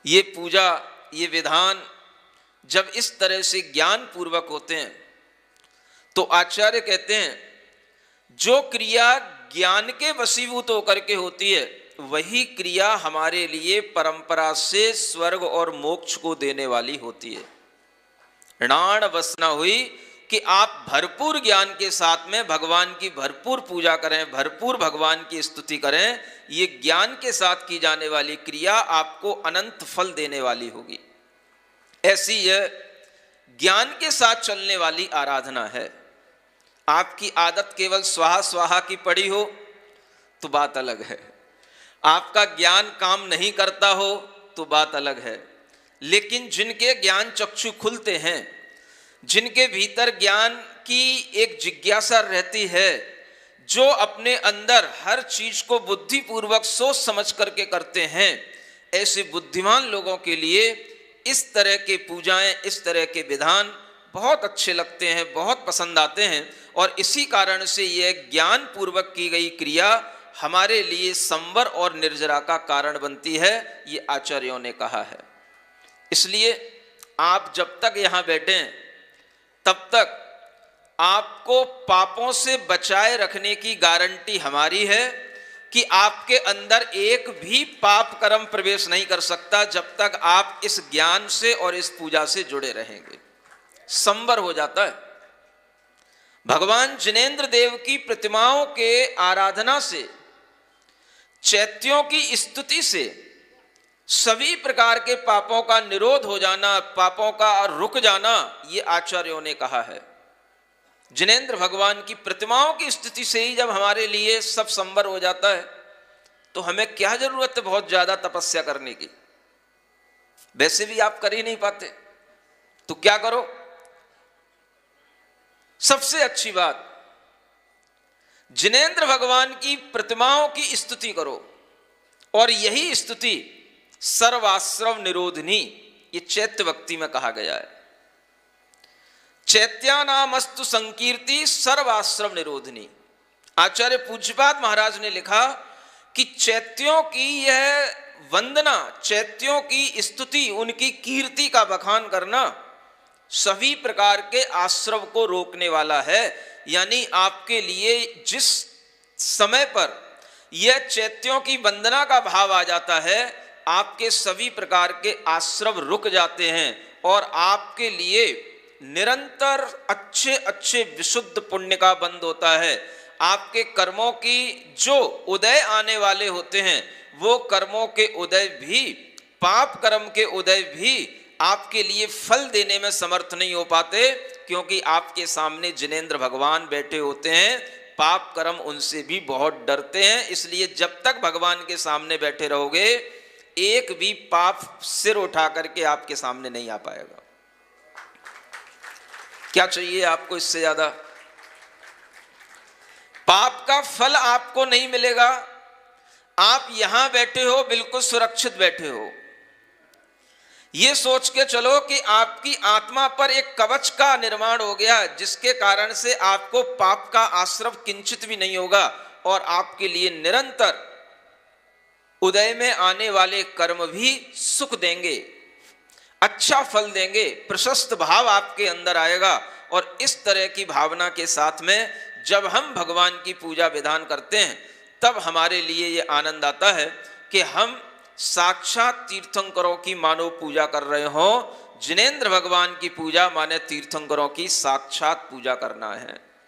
ये पूजा, ये विधान जब इस तरह से ज्ञान पूर्वक होते हैं तो आचार्य कहते हैं जो क्रिया ज्ञान के वशीभूत होकर के होती है वही क्रिया हमारे लिए परंपरा से स्वर्ग और मोक्ष को देने वाली होती है। ऋणाण वसना हुई कि आप भरपूर ज्ञान के साथ में भगवान की भरपूर पूजा करें, भरपूर भगवान की स्तुति करें। ये ज्ञान के साथ की जाने वाली क्रिया आपको अनंत फल देने वाली होगी। ऐसी यह ज्ञान के साथ चलने वाली आराधना है। आपकी आदत केवल स्वाहा स्वाहा की पड़ी हो तो बात अलग है, आपका ज्ञान काम नहीं करता हो तो बात अलग है। लेकिन जिनके ज्ञान चक्षु खुलते हैं, जिनके भीतर ज्ञान की एक जिज्ञासा रहती है, जो अपने अंदर हर चीज को बुद्धिपूर्वक सोच समझ करके करते हैं, ऐसे बुद्धिमान लोगों के लिए इस तरह के पूजाएं, इस तरह के विधान बहुत अच्छे लगते हैं, बहुत पसंद आते हैं। और इसी कारण से यह ज्ञान पूर्वक की गई क्रिया हमारे लिए संवर और निर्जरा का कारण बनती है, ये आचार्यों ने कहा है। इसलिए आप जब तक यहां बैठे हैं तब तक आपको पापों से बचाए रखने की गारंटी हमारी है कि आपके अंदर एक भी पाप कर्म प्रवेश नहीं कर सकता जब तक आप इस ज्ञान से और इस पूजा से जुड़े रहेंगे। संवर हो जाता है। भगवान जिनेंद्र देव की प्रतिमाओं के आराधना से, चैत्यों की स्तुति से सभी प्रकार के पापों का निरोध हो जाना, पापों का रुक जाना, ये आचार्यों ने कहा है। जिनेंद्र भगवान की प्रतिमाओं की स्तुति से ही जब हमारे लिए सब संवर हो जाता है तो हमें क्या जरूरत है बहुत ज्यादा तपस्या करने की। वैसे भी आप कर ही नहीं पाते तो क्या करो। सबसे अच्छी बात, जिनेंद्र भगवान की प्रतिमाओं की स्तुति करो। और यही स्तुति सर्वाश्रव निरोधिनी, ये चैत्य भक्ति में कहा गया है। चैत्यानामस्तु संकीर्ति सर्वाश्रव निरोधिनी। आचार्य पूज्यपाद महाराज ने लिखा कि चैत्यों की यह वंदना, चैत्यों की स्तुति, उनकी कीर्ति का बखान करना सभी प्रकार के आश्रव को रोकने वाला है। यानी आपके लिए जिस समय पर यह चैत्यों की वंदना का भाव आ जाता है, आपके सभी प्रकार के आश्रव रुक जाते हैं और आपके लिए निरंतर अच्छे अच्छे विशुद्ध पुण्य का बंद होता है। आपके कर्मों की जो उदय आने वाले होते हैं, वो कर्मों के उदय भी, पाप कर्म के उदय भी आपके लिए फल देने में समर्थ नहीं हो पाते, क्योंकि आपके सामने जिनेंद्र भगवान बैठे होते हैं। पाप कर्म उनसे भी बहुत डरते हैं। इसलिए जब तक भगवान के सामने बैठे रहोगे, एक भी पाप सिर उठा करके आपके सामने नहीं आ पाएगा। क्या चाहिए आपको इससे ज्यादा? पाप का फल आपको नहीं मिलेगा। आप यहां बैठे हो, बिल्कुल सुरक्षित बैठे हो। ये सोच के चलो कि आपकी आत्मा पर एक कवच का निर्माण हो गया, जिसके कारण से आपको पाप का आश्रव किंचित भी नहीं होगा और आपके लिए निरंतर उदय में आने वाले कर्म भी सुख देंगे, अच्छा फल देंगे, प्रशस्त भाव आपके अंदर आएगा। और इस तरह की भावना के साथ में जब हम भगवान की पूजा विधान करते हैं, तब हमारे लिए ये आनंद आता है कि हम साक्षात तीर्थंकरों की मानो पूजा कर रहे हो। जिनेंद्र भगवान की पूजा माने तीर्थंकरों की साक्षात पूजा करना है।